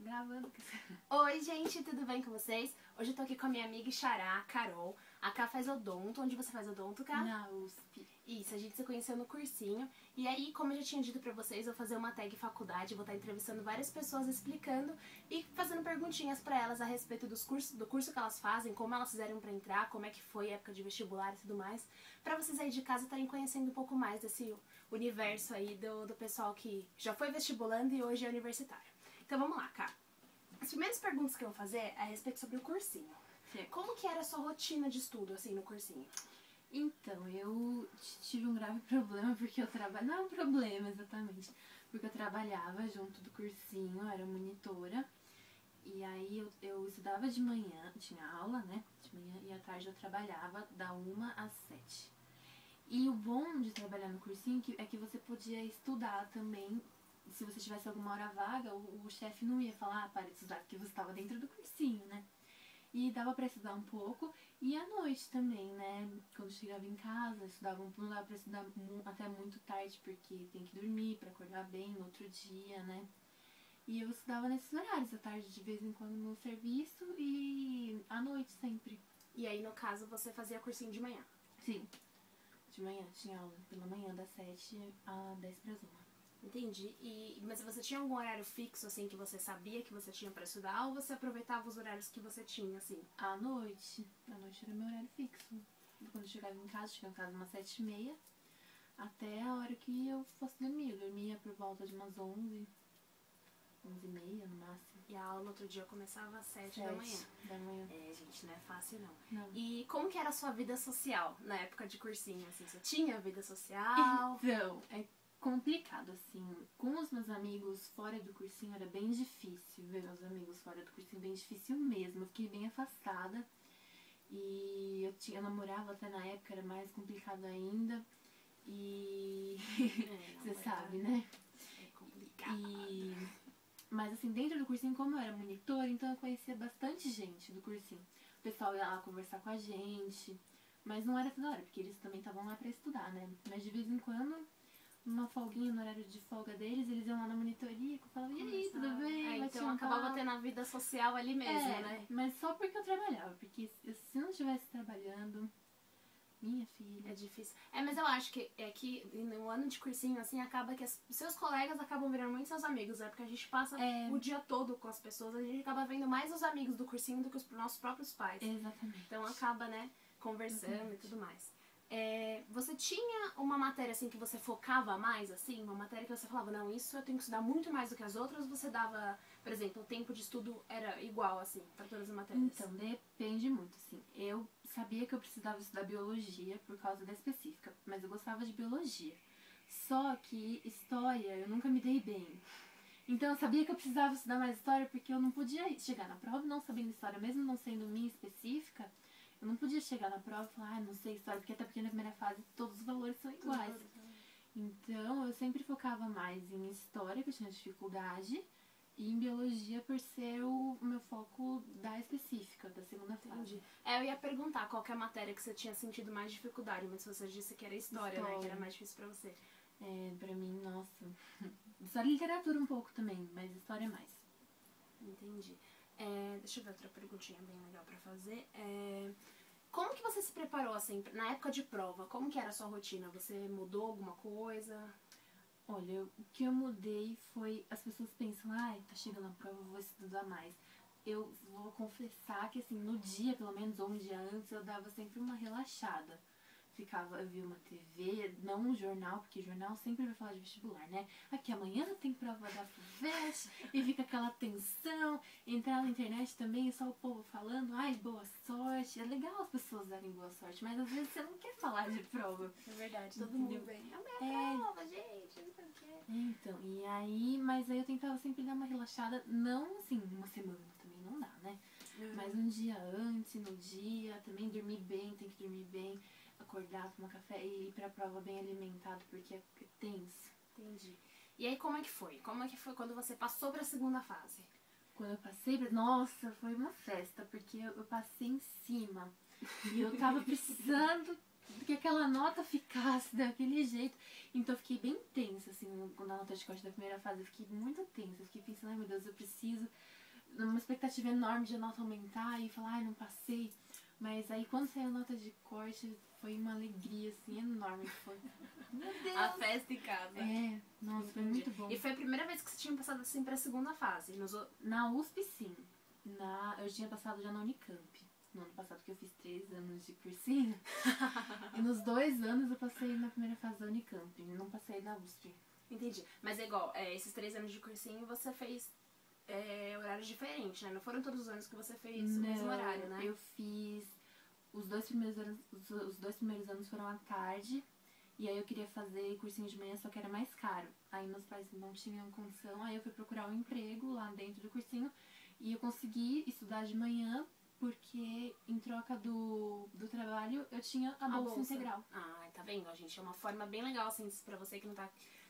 Gravando. Oi, gente, tudo bem com vocês? Hoje eu tô aqui com a minha amiga e xará, Carol. A Ká faz odonto. Onde você faz odonto, Ká? Na USP. Isso, a gente se conheceu no cursinho. E aí, como eu já tinha dito pra vocês, eu vou fazer uma tag faculdade. Vou estar entrevistando várias pessoas, explicando e fazendo perguntinhas pra elas a respeito do curso que elas fazem, como elas fizeram pra entrar, como é que foi a época de vestibular e tudo mais. Pra vocês aí de casa estarem conhecendo um pouco mais desse universo aí do pessoal que já foi vestibulando e hoje é universitário. Então vamos lá, Ká. As primeiras perguntas que eu vou fazer é a respeito sobre o cursinho. Sim. Como que era a sua rotina de estudo, assim, no cursinho? Então, eu tive um grave problema porque eu trabalhava... Não é um problema exatamente. Porque eu trabalhava junto do cursinho, eu era monitora. E aí eu estudava de manhã, tinha aula, né? De manhã, e à tarde eu trabalhava da 1 às 7. E o bom de trabalhar no cursinho é que você podia estudar também. Se você tivesse alguma hora vaga, o chefe não ia falar, para de estudar, porque você estava dentro do cursinho, né? E dava pra estudar um pouco. E à noite também, né? Quando chegava em casa, estudava não dava pra estudar até muito tarde, porque tem que dormir pra acordar bem no outro dia, né? E eu estudava nesses horários, à tarde de vez em quando no serviço e à noite sempre. E aí, no caso, você fazia cursinho de manhã? Sim. De manhã, tinha aula pela manhã, das 7 às 10 para as 1. Entendi. Mas você tinha algum horário fixo, assim, que você sabia que você tinha pra estudar? Ou você aproveitava os horários que você tinha, assim? À noite. À noite era meu horário fixo. Quando eu chegava em casa umas 7h30, até a hora que eu fosse dormir. Eu dormia por volta de umas 11h30 no máximo. E a aula no outro dia começava às 7 da manhã. É, gente, não é fácil, não. E como que era a sua vida social na época de cursinho, assim? Você tinha vida social? Então, é complicado, assim. Com os meus amigos fora do cursinho era bem difícil ver meus amigos fora do cursinho, bem difícil mesmo. Eu fiquei bem afastada. E eu namorava até na época, era mais complicado ainda. E você sabe, né? É complicado. Mas assim, dentro do cursinho, como eu era monitora, então eu conhecia bastante gente do cursinho. O pessoal ia lá conversar com a gente, mas não era toda hora, porque eles também estavam lá pra estudar, né? Mas de vez em quando, uma folguinha no horário de folga deles, eles iam lá na monitoria e falavam, e aí, tudo bem? Então acabava tendo a vida social ali mesmo, né? Mas só porque eu trabalhava, porque se não estivesse trabalhando, minha filha... É difícil. Mas eu acho que no ano de cursinho, assim, acaba que os seus colegas acabam virando muito seus amigos, né? Porque a gente passa o dia todo com as pessoas, a gente acaba vendo mais os amigos do cursinho do que os nossos próprios pais. Exatamente. Então acaba, né, conversando e tudo mais. Você tinha uma matéria, assim, que você focava mais, assim? Uma matéria que você falava, não, isso eu tenho que estudar muito mais do que as outras? Ou você dava, por exemplo, o tempo de estudo era igual, assim, para todas as matérias? Então, depende muito, assim. Eu sabia que eu precisava estudar biologia por causa da específica, mas eu gostava de biologia. Só que história eu nunca me dei bem. Então eu sabia que eu precisava estudar mais história porque eu não podia chegar na prova não sabendo história, mesmo não sendo minha específica. Eu não podia chegar na prova e falar, não sei história, porque até porque na primeira fase todos os valores são iguais. Então eu sempre focava mais em história, que eu tinha dificuldade, e em biologia por ser o meu foco da específica, da segunda fase. Eu ia perguntar qual que é a matéria que você tinha sentido mais dificuldade, mas você disse que era história, né? Que era mais difícil pra você. Pra mim, nossa. História e literatura um pouco também, mas história mais. Entendi. Deixa eu ver outra perguntinha bem legal pra fazer. Como que você se preparou, assim, na época de prova? Como que era a sua rotina? Você mudou alguma coisa? Olha, o que eu mudei foi... As pessoas pensam, ai, tá chegando a prova, eu vou estudar mais. Eu vou confessar que, assim, no dia, pelo menos, ou um dia antes, eu dava sempre uma relaxada. Eu via uma TV, não um jornal, porque jornal sempre vai falar de vestibular, né? Aqui amanhã tem prova da FUVEST e fica aquela tensão. Entrar na internet também é só o povo falando, ai, boa sorte. É legal as pessoas darem boa sorte, mas às vezes você não quer falar de prova. É verdade, todo mundo vem. A minha prova, gente, não sei o quê. Então, mas aí eu tentava sempre dar uma relaxada, não assim, uma semana também não dá, né? Mas um dia antes, no dia, também dormir bem, tem que dormir bem. Acordar, tomar café e ir pra prova bem alimentado, porque é tenso. Entendi. E aí, como é que foi? Como é que foi quando você passou pra segunda fase? Quando eu passei, nossa, foi uma festa, porque eu passei em cima. E eu tava precisando que aquela nota ficasse daquele jeito. Então eu fiquei bem tensa, assim, quando a nota de corte da primeira fase, eu fiquei muito tensa. Eu fiquei pensando, ai meu Deus, eu preciso, numa expectativa enorme de a nota aumentar e falar, ai, não passei. Mas aí quando saiu a nota de corte, foi uma alegria, assim, enorme. Foi, meu Deus! A festa em casa. É, nossa, foi muito bom. E foi a primeira vez que você tinha passado assim pra segunda fase? Na USP, sim. Eu tinha passado já na Unicamp. No ano passado, que eu fiz 3 anos de cursinho. E nos 2 anos eu passei na primeira fase da Unicamp. Não passei na USP. Entendi. Mas é igual, esses 3 anos de cursinho você fez horários diferentes, né? Não foram todos os anos que você fez o mesmo horário, né? Eu fiz... Os dois primeiros anos foram à tarde. E aí eu queria fazer cursinho de manhã, só que era mais caro. Aí meus pais não tinham condição. Aí eu fui procurar um emprego lá dentro do cursinho. E eu consegui estudar de manhã, porque em troca do trabalho eu tinha a bolsa integral. Ah, tá vendo, gente? É uma forma bem legal, assim, pra você que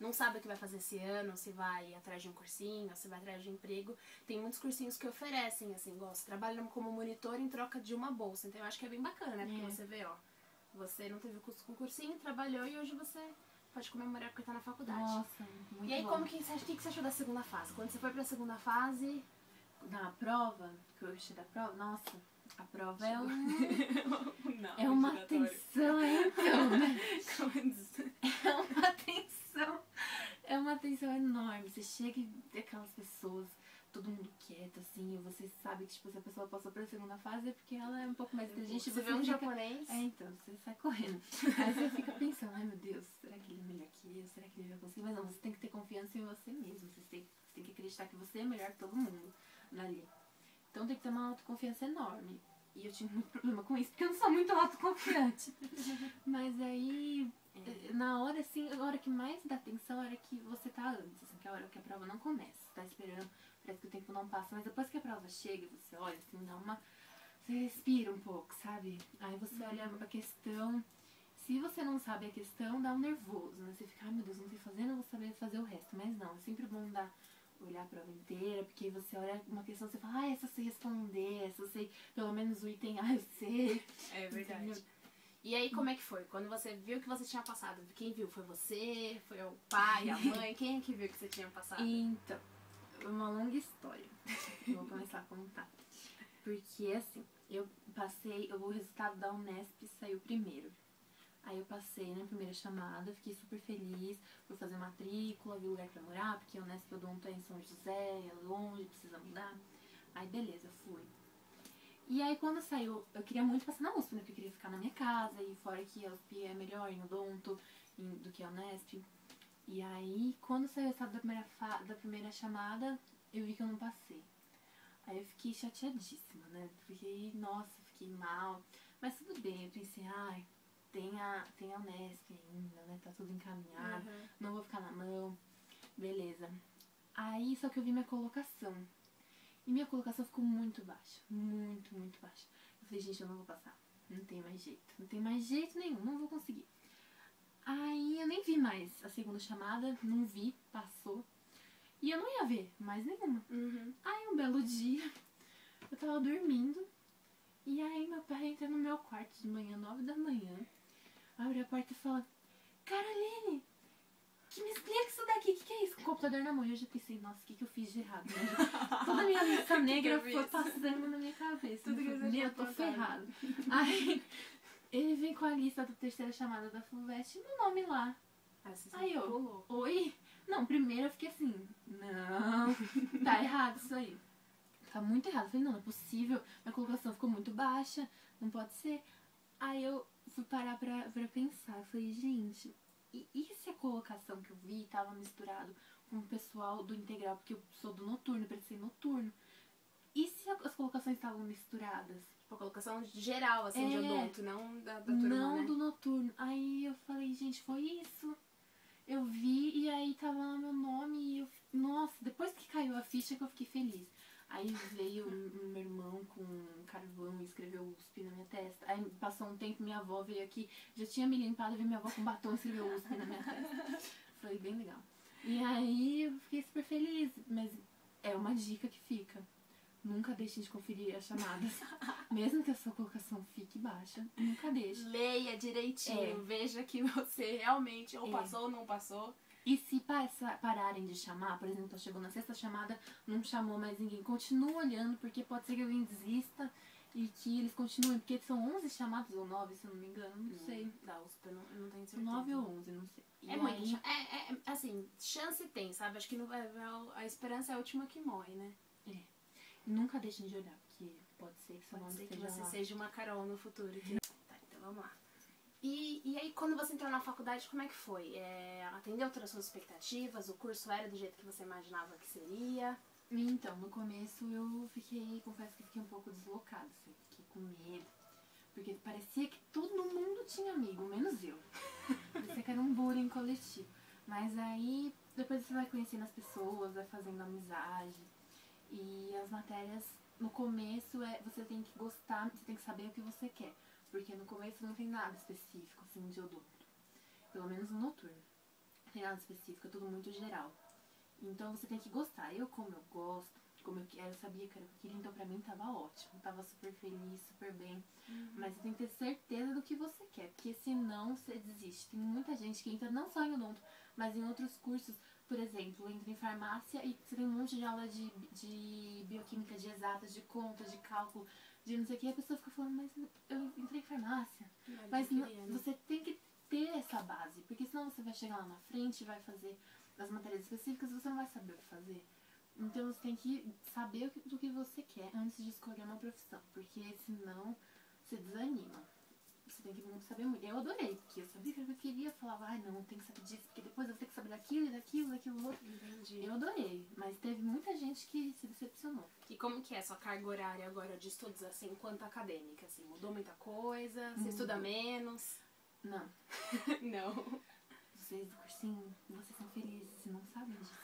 não sabe o que vai fazer esse ano, se vai atrás de um cursinho, se vai atrás de um emprego. Tem muitos cursinhos que oferecem, assim, igual você trabalha como monitor em troca de uma bolsa. Então eu acho que é bem bacana, né? Porque você vê, ó, você não teve curso com cursinho, trabalhou e hoje você pode comemorar porque tá na faculdade. Nossa, muito E aí, bom. o que você achou da segunda fase? Quando você foi pra segunda fase... Na prova, que eu achei da prova, nossa, a prova é Não, é uma tensão, então, né? É uma tensão enorme. Você chega e vê aquelas pessoas, todo mundo quieto, assim, e você sabe que, tipo, se a pessoa passou pra segunda fase é porque ela é um pouco mais inteligente. Você vê um japonês? Então, você sai correndo. Aí você fica pensando, ai meu Deus, será que ele é melhor que eu? Será que ele vai conseguir? Mas não, você tem que ter confiança em você mesmo. Você tem que acreditar que você é melhor que todo mundo ali. Então tem que ter uma autoconfiança enorme. E eu tinha muito problema com isso, porque eu não sou muito autoconfiante. Mas aí, na hora, assim, a hora que mais dá atenção é a hora que você tá antes, assim, que é a hora que a prova não começa. Você tá esperando, parece que o tempo não passa, mas depois que a prova chega, você olha, assim, você respira um pouco, sabe? Aí você olha a questão. Se você não sabe a questão, dá um nervoso, né? Você fica, ai meu Deus, não sei fazer, não vou saber fazer o resto. Mas não, é sempre bom olhar a prova inteira, porque você olha uma questão e você fala, essa eu sei responder, essa eu sei, pelo menos o item A eu sei. É verdade. Entendeu? E aí, como é que foi? Quando você viu que você tinha passado, quem viu? Foi você? Foi o pai, a mãe? Quem é que viu que você tinha passado? Então, é uma longa história. Eu vou começar a contar. Porque, assim, o resultado da Unesp saiu primeiro. Aí eu passei na primeira chamada, fiquei super feliz, fui fazer matrícula, vi lugar pra morar, porque a Unesp Odonto é em São José, é longe, precisa mudar. Aí beleza, fui. E aí quando saiu, eu queria muito passar na USP, né, porque eu queria ficar na minha casa, e fora que a USP é melhor em Odonto do que a Unesp. E aí quando saiu o resultado da primeira chamada, eu vi que eu não passei. Aí eu fiquei chateadíssima, né, fiquei mal, mas tudo bem, eu pensei, ai... Tem a Unesp ainda, né? Tá tudo encaminhado. Não vou ficar na mão. Beleza. Aí, só que eu vi minha colocação. E minha colocação ficou muito baixa. Muito, muito baixa. Eu falei, gente, eu não vou passar. Não tem mais jeito. Não tem mais jeito nenhum. Não vou conseguir. Aí, eu nem vi mais a segunda chamada. Não vi. Passou. E eu não ia ver mais nenhuma. Aí, um belo dia, eu tava dormindo. E aí, meu pai entra no meu quarto de manhã, 9 da manhã. Abre a porta e fala, Caroline, que me explica isso daqui, o que é isso? Com o computador na mão. Eu já pensei, nossa, o que eu fiz de errado? Né? Toda a minha lista negra foi passando na minha cabeça. Eu tô ferrado. Aí ele vem com a lista da terceira chamada da FUVEST e meu nome lá. Aí eu, oi? Não, primeiro eu fiquei assim, não, tá errado isso aí. Tá muito errado. Eu falei, não é possível, minha colocação ficou muito baixa, não pode ser. Aí eu fui parar pra pensar, eu falei, gente, e se a colocação que eu vi tava misturado com o pessoal do integral, porque eu sou do noturno, prestei noturno. E se as colocações estavam misturadas? Tipo, a colocação geral, assim, de odonto, não da turma, não, né? do noturno. Aí eu falei, gente, foi isso. Eu vi e aí tava lá meu nome e eu... Nossa, depois que caiu a ficha que eu fiquei feliz. Aí veio meu irmão com um carvão e escreveu USP na minha testa. Aí passou um tempo, minha avó veio aqui, já tinha me limpado, veio minha avó com batom e escreveu USP na minha testa. Foi bem legal. E aí eu fiquei super feliz, mas é uma dica que fica. Nunca deixem de conferir as chamadas. Mesmo que a sua colocação fique baixa, nunca deixe. Leia direitinho, veja que você realmente ou passou ou não passou. E se pararem de chamar, por exemplo, chegou na sexta chamada, não chamou mais ninguém, continua olhando, porque pode ser que alguém desista e que eles continuem, porque são 11 chamadas ou 9, se eu não me engano, não sei. Da USP, eu não tenho certeza. 9 ou 11, não sei. É muito. Assim, chance tem, sabe? Acho que não vai, a esperança é a última que morre, né? Nunca deixem de olhar, porque pode ser que seu Pode nome ser que esteja você lá. seja uma Carol no futuro. Tá, então vamos lá. E aí, quando você entrou na faculdade, como é que foi? Atendeu todas as suas expectativas? O curso era do jeito que você imaginava que seria? Então, no começo eu confesso que fiquei um pouco deslocada, assim, fiquei com medo. Porque parecia que todo mundo tinha amigo, menos eu. Parecia que era um bullying coletivo. Mas aí, depois você vai conhecendo as pessoas, vai fazendo amizade. E as matérias, no começo, você tem que gostar, você tem que saber o que você quer. Porque no começo não tem nada específico, assim, de odonto. Pelo menos no noturno. Não tem nada específico, é tudo muito geral. Então você tem que gostar. Como eu gosto, como eu quero, eu sabia que era o que eu queria, então pra mim tava ótimo. Tava super feliz, super bem. Mas você tem que ter certeza do que você quer, porque senão você desiste. Tem muita gente que entra não só em odonto, mas em outros cursos. Por exemplo, entra em farmácia e você tem um monte de aula de bioquímica, de exatas, de conta, de cálculo, de não sei o que. E a pessoa fica falando, mas eu entrei em farmácia. Mas você tem que ter essa base, porque senão você vai chegar lá na frente, vai fazer as matérias específicas e você não vai saber o que fazer. Então você tem que saber do que você quer antes de escolher uma profissão, porque senão você desanima. Você tem que saber muito. Eu adorei, porque eu sabia que eu queria, falava, não, tem que saber disso, porque depois eu vou ter que saber daquilo outro. Entendi. Eu adorei, mas teve muita gente que se decepcionou. E como que é a sua carga horária agora de estudos, assim, enquanto acadêmica? Assim, mudou muita coisa? Você estuda menos? Não. Não. Vocês do cursinho, vocês são felizes, não sabem disso.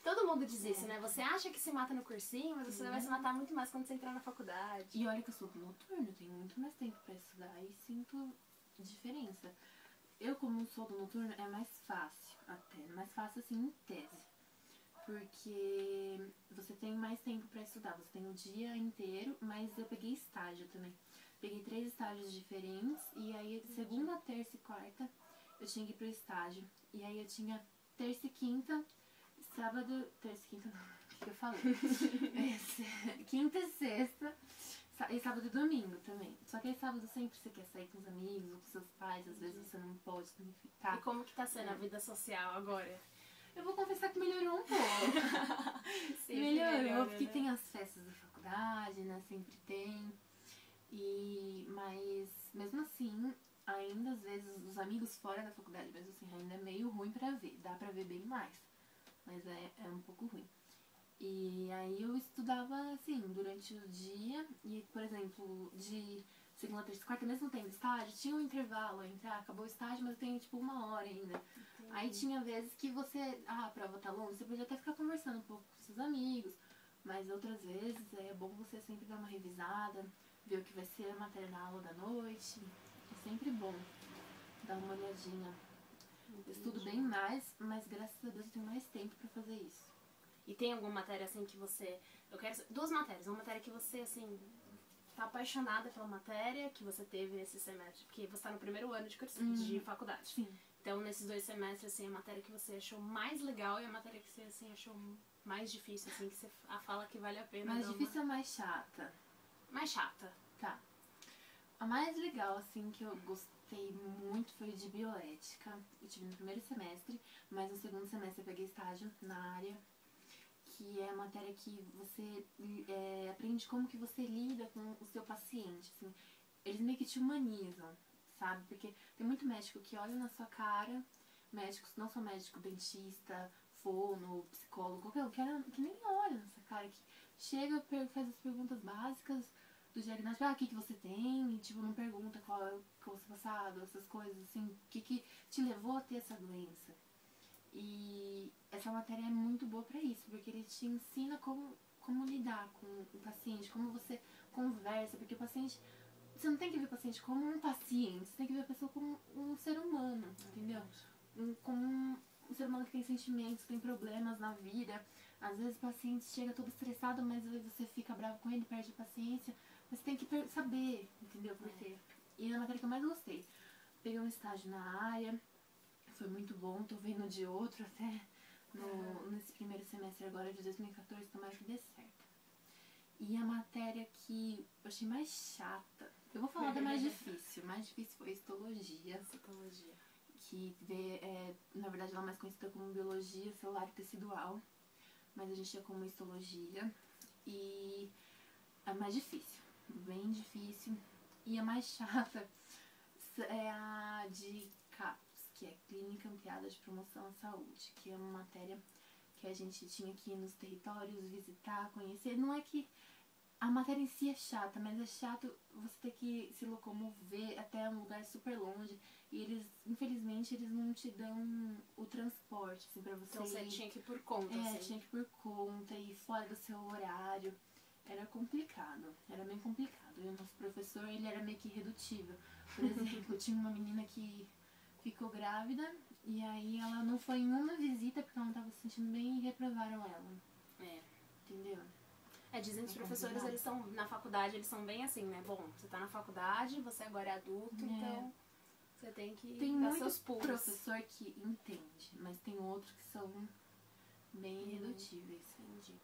Todo mundo diz isso, né? Você acha que se mata no cursinho, mas você vai se matar muito mais quando você entrar na faculdade. E olha que eu sou do noturno, tenho muito mais tempo pra estudar e sinto diferença. Eu, como sou do noturno, é mais fácil até. Mais fácil, assim, em tese. Porque você tem mais tempo pra estudar. Você tem o dia inteiro, mas eu peguei estágio também. Peguei 3 estágios diferentes e aí segunda, terça e quarta eu tinha que ir pro estágio. E aí eu tinha terça e quinta, sábado... Terça e quinta não, o que eu falei? Quinta e sexta... E sábado e domingo também. Só que aí sábado sempre você quer sair com os amigos ou com seus pais, às vezes você não pode também ficar. E como que tá sendo a vida social agora? Eu vou confessar que melhorou um pouco. Melhorou, porque tem as festas da faculdade, né? Sempre tem. Mas mesmo assim, ainda às vezes os amigos fora da faculdade, mesmo assim, ainda é meio ruim pra ver. Dá pra ver bem mais. Mas é um pouco ruim. E aí eu estudava, assim, durante o dia, e, por exemplo, de segunda, terça e quarta, mesmo tendo estágio, tinha um intervalo entre, acabou o estágio, mas tem, tipo, 1 hora ainda. Entendi. Aí tinha vezes que você, a prova tá longe, você podia até ficar conversando um pouco com seus amigos, mas outras vezes é bom você sempre dar uma revisada, ver o que vai ser a matéria na aula da noite, é sempre bom dar uma olhadinha. Eu estudo bem mais, mas graças a Deus eu tenho mais tempo pra fazer isso. E tem alguma matéria, assim, que você... Eu quero... 2 matérias. Uma matéria que você, assim, tá apaixonada pela matéria que você teve nesse semestre. Porque você tá no primeiro ano de curso, de faculdade. Sim. Então, nesses 2 semestres, assim, a matéria que você achou mais legal e a matéria que você, assim, achou mais difícil, assim, que você fala que vale a pena. Mais difícil ou mais chata? Mais chata. Tá. A mais legal, assim, que eu gostei muito foi de bioética. Eu tive no primeiro semestre, mas no segundo semestre eu peguei estágio na área, que é a matéria que você aprende como que você lida com o seu paciente, assim. Eles meio que te humanizam, sabe? Porque tem muito médico que olha na sua cara, médicos, não só médico, dentista, fono, psicólogo, qualquer um, que nem olha na sua cara, que chega, faz as perguntas básicas do diagnóstico, o que você tem, e tipo, não pergunta qual é o seu passado, essas coisas, assim, o que te levou a ter essa doença. E essa matéria é muito boa pra isso, porque ele te ensina como lidar com o paciente, como você conversa, porque o paciente, você não tem que ver o paciente como um paciente, você tem que ver a pessoa como um ser humano, entendeu? Como um ser humano que tem sentimentos, tem problemas na vida. Às vezes o paciente chega todo estressado, mas aí você fica bravo com ele, perde a paciência. Mas tem que saber, entendeu? Por quê? E é a matéria que eu mais gostei. Peguei um estágio na área, foi muito bom, tô vendo de outro até nesse primeiro semestre agora de 2014, tomara que dê certo. E a matéria que eu achei mais chata, eu vou falar da mais difícil. A mais difícil foi histologia. Que na verdade ela é mais conhecida como biologia celular e tecidual, mas a gente tinha como histologia. E a mais difícil, bem difícil. E a mais chata é a de CAPS, que é Clínica Ampliada de Promoção à Saúde, que é uma matéria que a gente tinha que ir nos territórios, visitar, conhecer. Não é que a matéria em si é chata, mas é chato você ter que se locomover até um lugar super longe. E eles, infelizmente, eles não te dão o transporte, assim, pra você Então você tinha que ir por conta, assim. tinha que ir por conta e fora do seu horário. Era complicado, era bem complicado. E o nosso professor, ele era meio que irredutível. Por exemplo, tinha uma menina que ficou grávida e aí ela não foi em uma visita porque ela não estava se sentindo bem e reprovaram ela. Entendeu? Dizem que os professores, eles são, na faculdade, eles são bem assim, né? Bom, você tá na faculdade, você agora é adulto, então você tem que dar seus pulos. Tem muito professor que entende, mas tem outros que são bem irredutíveis. Entendi.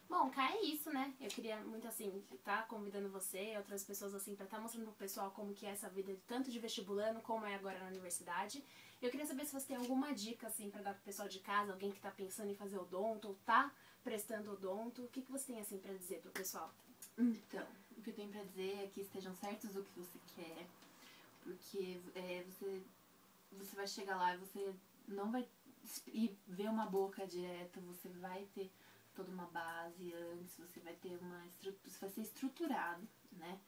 Bom, Cá, é isso, né? Eu queria muito, assim, estar convidando você e outras pessoas, assim, pra estar mostrando pro pessoal como que é essa vida, tanto de vestibulando, como é agora na universidade. Eu queria saber se você tem alguma dica, assim, pra dar pro pessoal de casa, alguém que tá pensando em fazer odonto, ou tá prestando odonto. O que você tem, assim, pra dizer pro pessoal? Então, o que eu tenho pra dizer é que estejam certos do que você quer, porque você vai chegar lá e você não vai ir ver uma boca direto, você vai ter toda uma base antes, você vai ter você vai ser estruturado, né,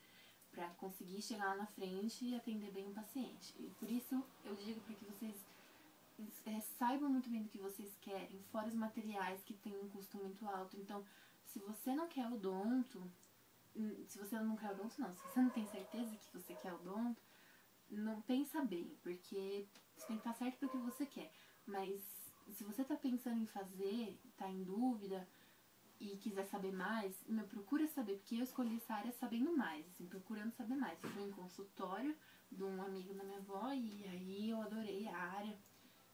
pra conseguir chegar lá na frente e atender bem o paciente. E por isso eu digo para que vocês saibam muito bem do que vocês querem, fora os materiais que tem um custo muito alto. Então, se você não quer odonto, se você não quer odonto não, se você não tem certeza que você quer odonto, não pensa bem, porque você tem que estar certo do que você quer. Mas se você tá pensando em fazer, tá em dúvida e quiser saber mais, procura saber, porque eu escolhi essa área sabendo mais, assim, procurando saber mais. Eu fui em consultório de um amigo da minha avó e aí eu adorei a área.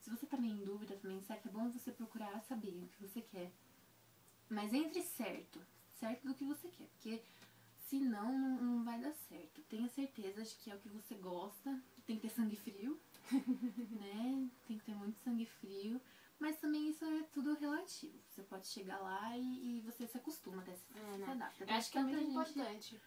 Se você tá meio em dúvida também, certo, é bom você procurar saber o que você quer. Mas entre certo do que você quer, porque senão não vai dar certo. Tenha certeza de que é o que você gosta, tem que ter sangue frio, né? Tem que ter muito sangue frio. Mas também isso é tudo relativo. Você pode chegar lá e você se acostuma, até se adapta. Eu acho que é muito importante.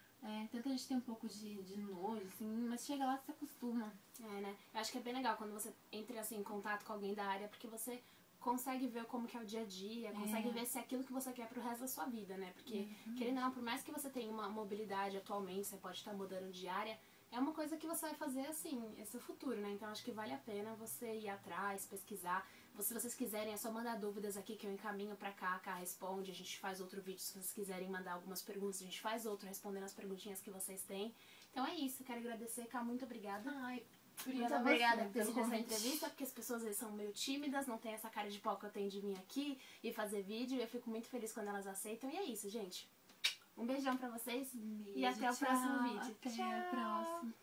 Tanta gente tem um pouco de nojo, assim, mas chega lá e se acostuma. Né? Eu acho que é bem legal quando você entra, assim, em contato com alguém da área, porque você consegue ver como que é o dia a dia, consegue ver se é aquilo que você quer pro resto da sua vida, né? Porque, querendo ou não, por mais que você tenha uma mobilidade atualmente, você pode estar mudando de área, é uma coisa que você vai fazer, assim, é seu futuro, né? Então acho que vale a pena você ir atrás, pesquisar. Se vocês quiserem, é só mandar dúvidas aqui que eu encaminho pra cá, Cá responde, a gente faz outro vídeo. Se vocês quiserem mandar algumas perguntas, a gente faz outro, respondendo as perguntinhas que vocês têm. Então é isso, quero agradecer, Cá, muito obrigada. Muito obrigada por ter sido essa entrevista, porque as pessoas eles são meio tímidas, não tem essa cara de pau que eu tenho de vir aqui e fazer vídeo. Eu fico muito feliz quando elas aceitam. E é isso, gente. Um beijão pra vocês e até o próximo vídeo. Até a próxima.